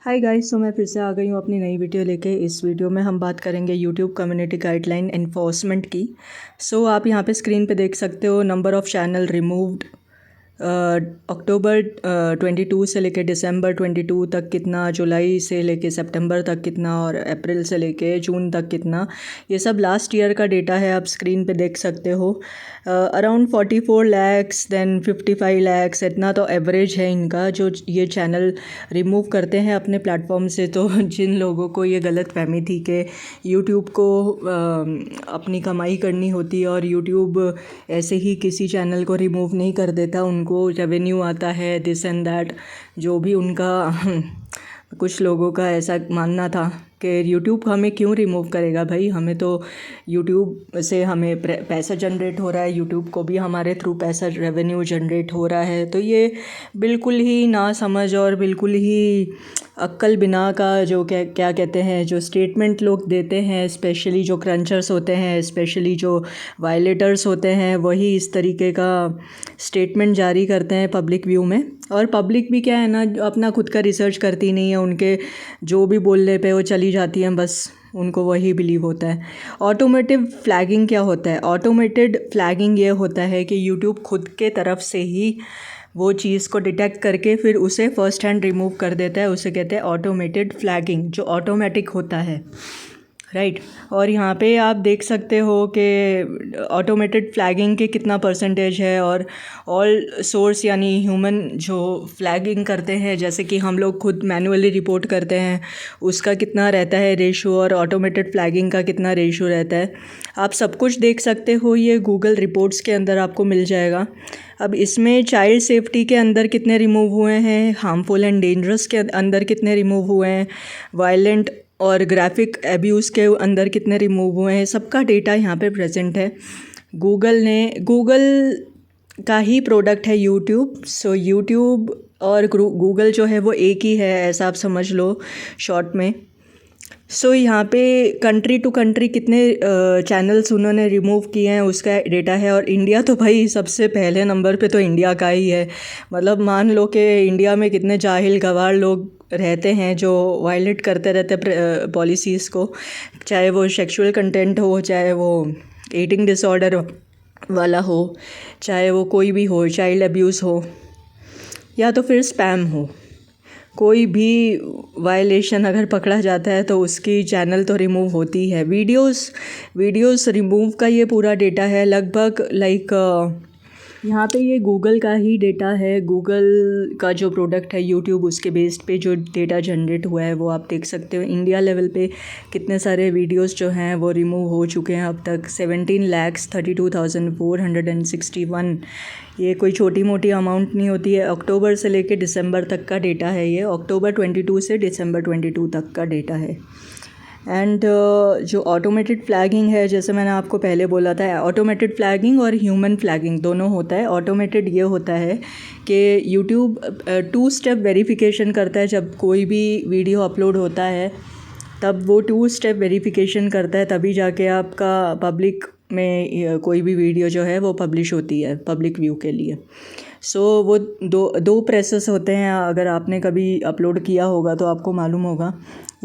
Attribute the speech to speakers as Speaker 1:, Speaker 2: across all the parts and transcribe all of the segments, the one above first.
Speaker 1: Hi guys, मैं फिर से आ गई हूँ अपनी नई वीडियो लेके। इस वीडियो में हम बात करेंगे यूट्यूब कम्युनिटी गाइडलाइन एनफोर्समेंट की। आप यहाँ पे स्क्रीन पे देख सकते हो नंबर ऑफ़ चैनल रिमूव्ड अक्टूबर 22 से लेके दिसंबर 22 तक कितना, जुलाई से लेके सितंबर तक कितना और अप्रैल से लेके जून तक कितना। ये सब लास्ट ईयर का डेटा है, आप स्क्रीन पे देख सकते हो। अराउंड 44 लैक्स देन 55 लैक्स इतना तो एवरेज है इनका, जो ये चैनल रिमूव करते हैं अपने प्लेटफॉर्म से। तो जिन लोगों को ये गलत फहमी थी कि यूट्यूब को अपनी कमाई करनी होती है और यूट्यूब ऐसे ही किसी चैनल को रिमूव नहीं कर देता, उनको रेवेन्यू आता है दिस एंड दैट, जो भी उनका कुछ लोगों का ऐसा मानना था कि यूट्यूब हमें क्यों रिमूव करेगा भाई, हमें तो यूट्यूब से हमें पैसा जनरेट हो रहा है, यूट्यूब को भी हमारे थ्रू पैसा रेवेन्यू जनरेट हो रहा है। तो ये बिल्कुल ही ना समझ और बिल्कुल ही अक्ल बिना का जो क्या कहते हैं, जो स्टेटमेंट लोग देते हैं, स्पेशली जो क्रंचर्स होते हैं, स्पेशली जो वायलेटर्स होते हैं, वही इस तरीके का स्टेटमेंट जारी करते हैं पब्लिक व्यू में। और पब्लिक भी क्या है ना, अपना खुद का रिसर्च करती नहीं है, उनके जो भी बोलने पे वो चली जाती हैं, बस उनको वही बिलीव होता है। ऑटोमेटिव फ्लैगिंग क्या होता है? ऑटोमेटेड फ्लैगिंग ये होता है कि यूट्यूब खुद के तरफ से ही वो चीज़ को डिटेक्ट करके फिर उसे फर्स्ट हैंड रिमूव कर देता है। उसे कहते हैं ऑटोमेटेड फ्लैगिंग, जो ऑटोमेटिक होता है, राइट। और यहाँ पे आप देख सकते हो कि ऑटोमेटेड फ्लैगिंग के कितना परसेंटेज है और ऑल सोर्स यानी ह्यूमन जो फ्लैगिंग करते हैं, जैसे कि हम लोग खुद मैनुअली रिपोर्ट करते हैं, उसका कितना रहता है रेशो और ऑटोमेटेड फ्लैगिंग का कितना रेशो रहता है। आप सब कुछ देख सकते हो, ये गूगल रिपोर्ट्स के अंदर आपको मिल जाएगा। अब इसमें चाइल्ड सेफ्टी के अंदर कितने रिमूव हुए हैं, हार्मफुल एंड डेंजरस के अंदर कितने रिमूव हुए हैं, वायलेंट और ग्राफिक एब्यूज़ के अंदर कितने रिमूव हुए हैं, सबका डेटा यहाँ पे प्रेजेंट है। गूगल का ही प्रोडक्ट है यूट्यूब। सो यूट्यूब और गूगल जो है वो एक ही है, ऐसा आप समझ लो शॉर्ट में। यहाँ पे कंट्री टू कंट्री कितने चैनल्स उन्होंने रिमूव किए हैं उसका डेटा है। और इंडिया तो भाई सबसे पहले नंबर पे तो इंडिया का ही है। मतलब मान लो कि इंडिया में कितने जाहिल गवार लोग रहते हैं जो वायलेट करते रहते पॉलिसीज़ को, चाहे वो सेक्सुअल कंटेंट हो, चाहे वो ईटिंग डिसऑर्डर वाला हो, चाहे वो कोई भी हो, चाइल्ड अब्यूज़ हो, या तो फिर स्पैम हो। कोई भी वायलेशन अगर पकड़ा जाता है तो उसकी चैनल तो रिमूव होती है। वीडियोस रिमूव का ये पूरा डेटा है लगभग यहाँ पे ये गूगल का ही डेटा है। गूगल का जो प्रोडक्ट है यूट्यूब, उसके बेस्ड पे जो डेटा जनरेट हुआ है वो आप देख सकते हो। इंडिया लेवल पे कितने सारे वीडियोस जो हैं वो रिमूव हो चुके हैं अब तक, 17,32,461। ये कोई छोटी मोटी अमाउंट नहीं होती है। अक्टूबर से लेके दिसंबर तक का डेटा है ये, अक्टूबर 22 से दिसंबर 22 तक का डेटा है। एंड जो ऑटोमेटेड फ्लैगिंग है, जैसे मैंने आपको पहले बोला था, ऑटोमेटेड फ्लैगिंग और ह्यूमन फ्लैगिंग दोनों होता है। ऑटोमेटेड ये होता है कि यूट्यूब 2 स्टेप वेरिफिकेशन करता है। जब कोई भी वीडियो अपलोड होता है तब वो 2 स्टेप वेरिफिकेशन करता है, तभी जाके आपका पब्लिक में कोई भी वीडियो जो है वो पब्लिश होती है पब्लिक व्यू के लिए। वो दो प्रोसेस होते हैं। अगर आपने कभी अपलोड किया होगा तो आपको मालूम होगा,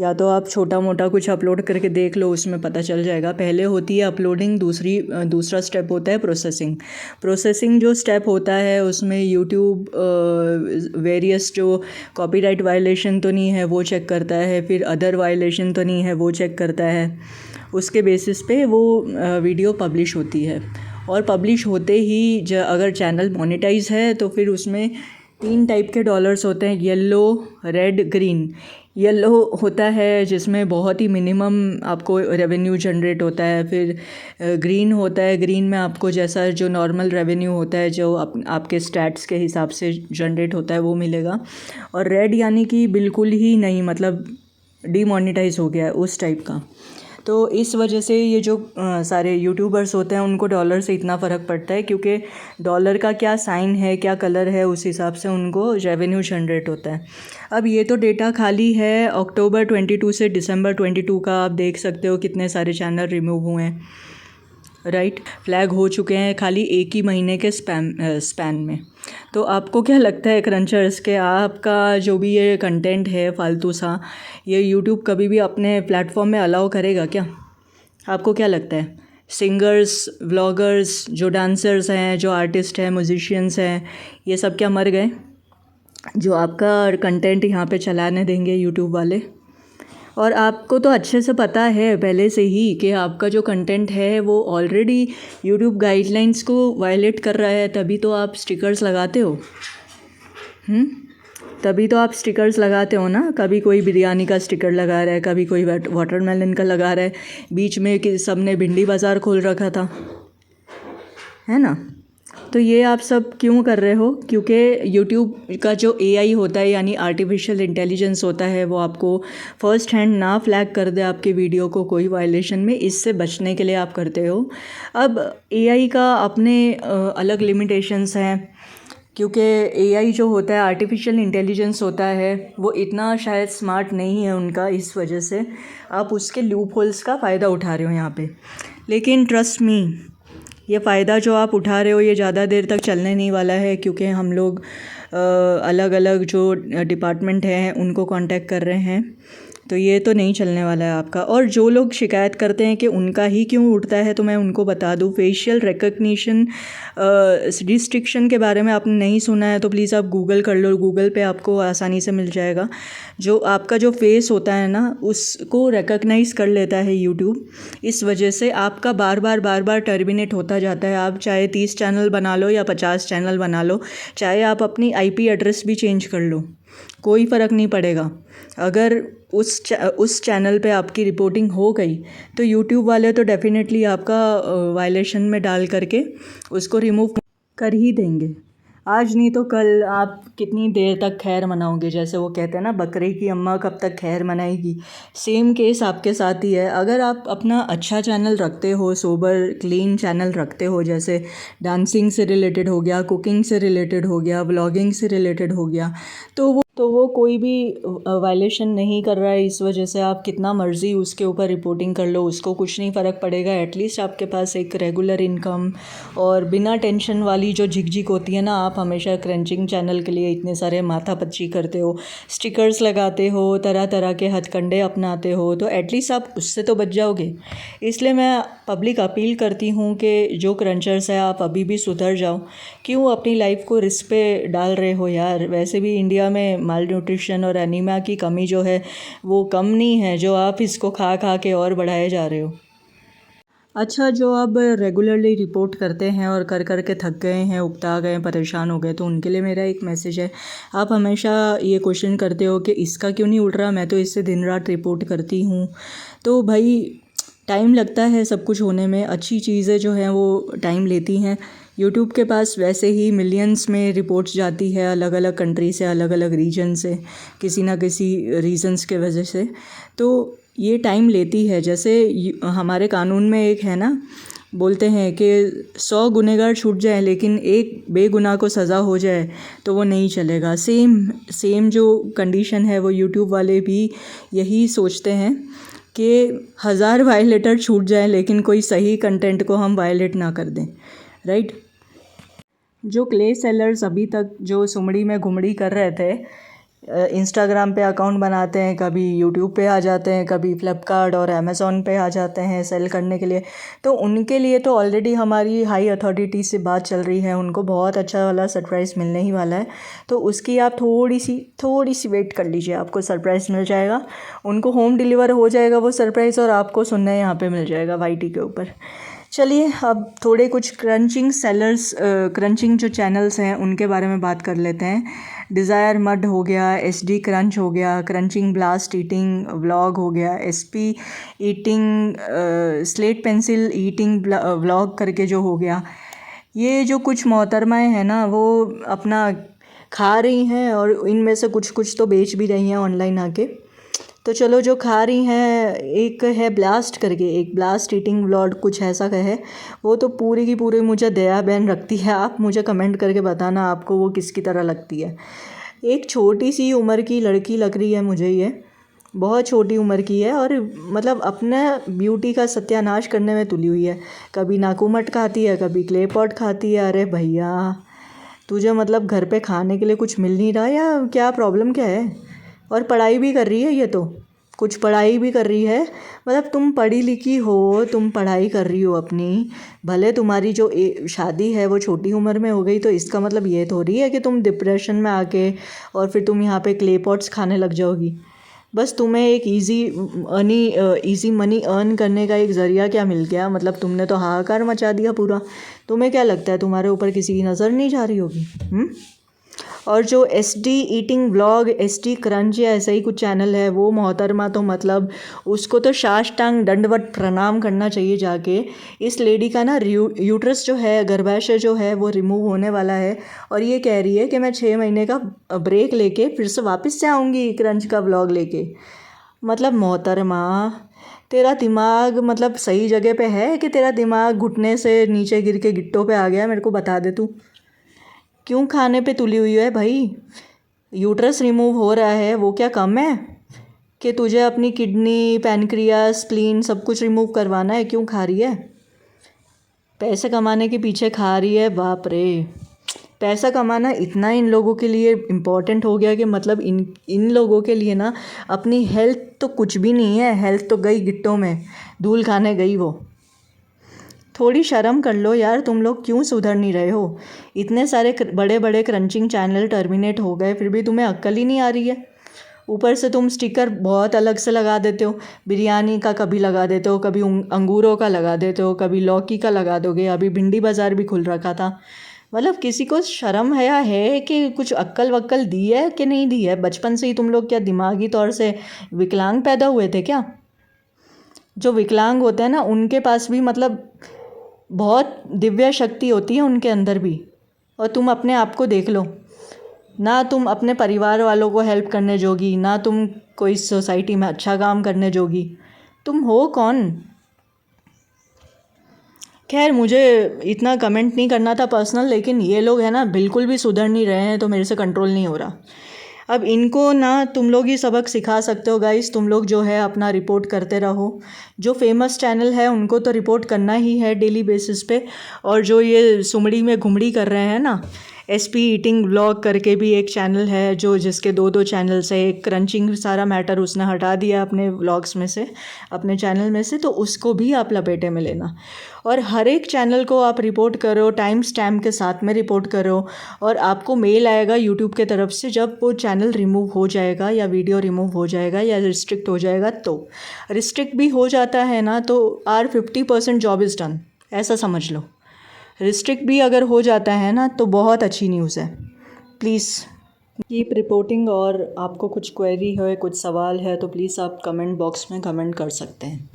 Speaker 1: या तो आप छोटा मोटा कुछ अपलोड करके देख लो, उसमें पता चल जाएगा। पहले होती है अपलोडिंग, दूसरा स्टेप होता है प्रोसेसिंग जो स्टेप होता है उसमें यूट्यूब वेरियस जो कॉपीराइट वायलेशन तो नहीं है वो चेक करता है, फिर अदर वायलेशन तो नहीं है वो चेक करता है। उसके बेसिस पे वो वीडियो पब्लिश होती है। और पब्लिश होते ही अगर चैनल मोनेटाइज है तो फिर उसमें 3 टाइप के डॉलर्स होते हैं, येलो, रेड, ग्रीन। येलो होता है जिसमें बहुत ही मिनिमम आपको रेवेन्यू जनरेट होता है। फिर ग्रीन होता है, ग्रीन में आपको जैसा जो नॉर्मल रेवेन्यू होता है, जो आपके स्टैट्स के हिसाब से जनरेट होता है, वो मिलेगा। और रेड यानी कि बिल्कुल ही नहीं, मतलब डीमोनेटाइज हो गया है, उस टाइप का। तो इस वजह से ये जो सारे यूट्यूबर्स होते हैं उनको डॉलर से इतना फ़र्क पड़ता है, क्योंकि डॉलर का क्या साइन है, क्या कलर है, उस हिसाब से उनको रेवेन्यू जनरेट होता है। अब ये तो डेटा खाली है अक्टूबर 22 से दिसंबर 22 का। आप देख सकते हो कितने सारे चैनल रिमूव हुए हैं। राइट, फ्लैग हो चुके हैं खाली एक ही महीने के स्पैन में। तो आपको क्या लगता है क्रंचर्स के आपका जो भी ये कंटेंट है फालतू सा, ये यूट्यूब कभी भी अपने प्लेटफॉर्म में अलाउ करेगा क्या? आपको क्या लगता है? सिंगर्स, व्लॉगर्स, जो डांसर्स हैं, जो आर्टिस्ट हैं, म्यूजिशियंस हैं, ये सब क्या मर गए जो आपका कंटेंट यहाँ पे चलाने देंगे यूट्यूब वाले? और आपको तो अच्छे से पता है पहले से ही कि आपका जो कंटेंट है वो ऑलरेडी यूट्यूब गाइडलाइंस को वायलेट कर रहा है, तभी तो आप स्टिकर्स लगाते हो। तभी तो आप स्टिकर्स लगाते हो ना। कभी कोई बिरयानी का स्टिकर लगा रहा है, कभी कोई वाटरमेलन का लगा रहा है, बीच में कि सबने भिंडी बाज़ार खोल रखा था, है ना। तो ये आप सब क्यों कर रहे हो? क्योंकि यूट्यूब का जो एआई होता है यानी आर्टिफिशियल इंटेलिजेंस होता है, वो आपको फ़र्स्ट हैंड ना फ्लैग कर दे आपके वीडियो को कोई वायलेशन में, इससे बचने के लिए आप करते हो। अब एआई का अपने अलग लिमिटेशंस हैं, क्योंकि एआई जो होता है, आर्टिफिशियल इंटेलिजेंस होता है, वो इतना शायद स्मार्ट नहीं है उनका, इस वजह से आप उसके लूप होल्स का फ़ायदा उठा रहे हो यहाँ पे। लेकिन ट्रस्ट मी, ये फ़ायदा जो आप उठा रहे हो ये ज़्यादा देर तक चलने नहीं वाला है, क्योंकि हम लोग अलग अलग जो डिपार्टमेंट हैं उनको कांटेक्ट कर रहे हैं, तो ये तो नहीं चलने वाला है आपका। और जो लोग शिकायत करते हैं कि उनका ही क्यों उठता है, तो मैं उनको बता दूं, फेशियल रिकग्निशन रिस्ट्रिक्शन के बारे में आपने नहीं सुना है तो प्लीज़ आप गूगल कर लो, गूगल पे आपको आसानी से मिल जाएगा। जो आपका जो फेस होता है ना, उसको रिकग्नाइज़ कर लेता है यूट्यूब, इस वजह से आपका बार बार टर्मिनेट होता जाता है। आप चाहे 30 चैनल बना लो या 50 चैनल बना लो, चाहे आप अपनी आईपी एड्रेस भी चेंज कर लो, कोई फ़र्क नहीं पड़ेगा। अगर उस चैनल पे आपकी रिपोर्टिंग हो गई तो यूट्यूब वाले तो डेफिनेटली आपका वायलेशन में डाल करके उसको रिमूव कर ही देंगे। आज नहीं तो कल आप कितनी देर तक खैर मनाओगे? जैसे वो कहते हैं ना, बकरे की अम्मा कब तक खैर मनाएगी, सेम केस आपके साथ ही है। अगर आप अपना अच्छा चैनल रखते हो, सोबर क्लीन चैनल रखते हो, जैसे डांसिंग से रिलेटेड हो गया, कुकिंग से रिलेटेड हो गया, व्लॉगिंग से रिलेटेड हो गया, तो वो कोई भी वायलेशन नहीं कर रहा है, इस वजह से आप कितना मर्ज़ी उसके ऊपर रिपोर्टिंग कर लो, उसको कुछ नहीं फ़र्क पड़ेगा। एटलीस्ट आपके पास एक रेगुलर इनकम और बिना टेंशन वाली जो झिकझिक होती है ना। आप हमेशा क्रंचिंग चैनल के लिए इतने सारे माथापच्ची करते हो, स्टिकर्स लगाते हो, तरह तरह के हथकंडे अपनाते हो, तो एटलीस्ट आप उससे तो बच जाओगे। इसलिए मैं पब्लिक अपील करती हूँ कि जो क्रंचर्स है, आप अभी भी सुधर जाओ। क्यों अपनी लाइफ को रिस्क पे डाल रहे हो यार? वैसे भी इंडिया में माल न्यूट्रिशन और एनीमिया की कमी जो है वो कम नहीं है, जो आप इसको खा खा के और बढ़ाए जा रहे हो। अच्छा, जो आप रेगुलरली रिपोर्ट करते हैं और कर कर के थक गए हैं, उकता गए, परेशान हो गए, तो उनके लिए मेरा एक मैसेज है। आप हमेशा ये क्वेश्चन करते हो कि इसका क्यों नहीं उठ रहा, मैं तो इससे दिन रात रिपोर्ट करती हूँ। तो भाई, टाइम लगता है सब कुछ होने में, अच्छी चीज़ें जो हैं वो टाइम लेती हैं। यूट्यूब के पास वैसे ही मिलियंस में रिपोर्ट्स जाती है, अलग अलग कंट्री से, अलग अलग रीजन से, किसी ना किसी रीजन्स के वजह से, तो ये टाइम लेती है। जैसे हमारे कानून में एक है ना, बोलते हैं कि 100 गुनहगार छूट जाए लेकिन एक बेगुनाह को सज़ा हो जाए तो वो नहीं चलेगा। सेम जो कंडीशन है वो यूट्यूब वाले भी यही सोचते हैं कि 1000 वायलेटर छूट जाए लेकिन कोई सही कंटेंट को हम वायलेट ना कर दें, राइट। जो क्ले सेलर्स अभी तक जो सुमड़ी में घुमड़ी कर रहे थे, इंस्टाग्राम पे अकाउंट बनाते हैं, कभी यूट्यूब पे आ जाते हैं, कभी फ्लिपकार्ट और अमेज़ॉन पे आ जाते हैं सेल करने के लिए, तो उनके लिए तो ऑलरेडी हमारी हाई अथॉरिटी से बात चल रही है, उनको बहुत अच्छा वाला सरप्राइज़ मिलने ही वाला है। तो उसकी आप थोड़ी सी वेट कर लीजिए, आपको सरप्राइज़ मिल जाएगा। उनको होम डिलीवर हो जाएगा वो सरप्राइज़ और आपको सुनने यहाँ पे मिल जाएगा वाईटी के ऊपर। चलिए, अब थोड़े कुछ क्रंचिंग जो चैनल्स हैं उनके बारे में बात कर लेते हैं। डिज़ायर मड हो गया, SD क्रंच हो गया, क्रंचिंग ब्लास्ट ईटिंग व्लॉग हो गया, SP eating, slate pencil eating vlog करके जो हो गया। ये जो कुछ मोहतरमाएँ हैं ना, वो अपना खा रही हैं और इनमें से कुछ तो बेच भी रही हैं ऑनलाइन आके। तो चलो, जो खा रही हैं, एक है ब्लास्ट करके, एक ब्लास्ट ईटिंग व्लॉग कुछ ऐसा है, वो तो पूरी की पूरी मुझे दया बहन रखती है। आप मुझे कमेंट करके बताना आपको वो किसकी तरह लगती है। एक छोटी सी उम्र की लड़की लग रही है मुझे ये, बहुत छोटी उम्र की है और मतलब अपने ब्यूटी का सत्यानाश करने में तुली हुई है। कभी नाकूमट खाती है, कभी क्ले पॉट खाती है। अरे भैया, तुझे मतलब घर पे खाने के लिए कुछ मिल नहीं रहा या क्या प्रॉब्लम क्या है? और पढ़ाई भी कर रही है ये तो, कुछ पढ़ाई भी कर रही है। मतलब तुम पढ़ी लिखी हो, तुम पढ़ाई कर रही हो अपनी, भले तुम्हारी जो शादी है वो छोटी उम्र में हो गई, तो इसका मतलब ये थोड़ी है कि तुम डिप्रेशन में आके और फिर तुम यहाँ पे क्ले पॉट्स खाने लग जाओगी। बस तुम्हें एक इजी मनी अर्न करने का एक ज़रिया क्या मिल गया? मतलब तुमने तो हाहाकार मचा दिया पूरा। तुम्हें क्या लगता है तुम्हारे ऊपर किसी की नज़र नहीं जा रही होगी? और जो SD eating blog, SD crunch या ऐसा ही कुछ चैनल है, वो मोहतरमा तो मतलब उसको तो साष्टांग दंडवत प्रणाम करना चाहिए जाके। इस लेडी का ना यूट्रस जो है, गर्भाशय जो है, वो रिमूव होने वाला है और ये कह रही है कि मैं 6 महीने का ब्रेक लेके फिर से वापस से आऊँगी क्रंच का ब्लॉग लेके। मतलब मोहतरमा, तेरा दिमाग मतलब सही जगह पे है कि तेरा दिमाग घुटने से नीचे गिर के गिट्टों पे आ गया? मेरे को बता दे तू, क्यों खाने पे तुली हुई है भाई? यूट्रस रिमूव हो रहा है, वो क्या कम है कि तुझे अपनी किडनी, पैनक्रियास, स्प्लीन सब कुछ रिमूव करवाना है? क्यों खा रही है? पैसे कमाने के पीछे खा रही है। बाप रे, पैसा कमाना इतना इन लोगों के लिए इम्पॉर्टेंट हो गया कि मतलब इन लोगों के लिए ना अपनी हेल्थ तो कुछ भी नहीं है। हेल्थ तो गई गिट्टों में, धूल खाने गई वो। थोड़ी शर्म कर लो यार, तुम लोग क्यों सुधर नहीं रहे हो? इतने सारे बड़े बड़े क्रंचिंग चैनल टर्मिनेट हो गए, फिर भी तुम्हें अक्ल ही नहीं आ रही है। ऊपर से तुम स्टिकर बहुत अलग से लगा देते हो। बिरयानी का कभी लगा देते हो, कभी अंगूरों का लगा देते हो, कभी लौकी का लगा दोगे। अभी भिंडी बाज़ार भी खुल रखा था। मतलब किसी को शर्म हया है कि कुछ अक्ल वक्ल दी है कि नहीं दी है? बचपन से ही तुम लोग क्या दिमागी तौर से विकलांग पैदा हुए थे क्या? जो विकलांग होते हैं ना, उनके पास भी मतलब बहुत दिव्य शक्ति होती है उनके अंदर भी। और तुम अपने आप को देख लो ना, तुम अपने परिवार वालों को हेल्प करने जोगी, ना तुम कोई सोसाइटी में अच्छा काम करने जोगी। तुम हो कौन? खैर, मुझे इतना कमेंट नहीं करना था पर्सनल, लेकिन ये लोग हैं ना बिल्कुल भी सुधर नहीं रहे हैं, तो मेरे से कंट्रोल नहीं हो रहा। अब इनको ना तुम लोग ही सबक सिखा सकते हो गाइस। तुम लोग जो है अपना रिपोर्ट करते रहो। जो फेमस चैनल है उनको तो रिपोर्ट करना ही है डेली बेसिस पे। और जो ये सुमड़ी में घुमड़ी कर रहे हैं ना, SP ईटिंग व्लॉग करके भी एक चैनल है जो जिसके 2 चैनल से, एक क्रंचिंग सारा मैटर उसने हटा दिया अपने व्लॉग्स में से, अपने चैनल में से, तो उसको भी आप लपेटे में लेना। और हर एक चैनल को आप रिपोर्ट करो, टाइम स्टैम्प के साथ में रिपोर्ट करो। और आपको मेल आएगा यूट्यूब के तरफ से जब वो चैनल रिमूव हो जाएगा या वीडियो रिमूव हो जाएगा या रिस्ट्रिक्ट हो जाएगा। तो रिस्ट्रिक्ट भी हो जाता है ना, तो आर 50% जॉब इज़ डन, ऐसा समझ लो। रिस्ट्रिक्ट भी अगर हो जाता है ना, तो बहुत अच्छी न्यूज़ है। Please keep reporting. और आपको कुछ क्वेरी है, कुछ सवाल है, तो प्लीज़ आप कमेंट बॉक्स में कमेंट कर सकते हैं।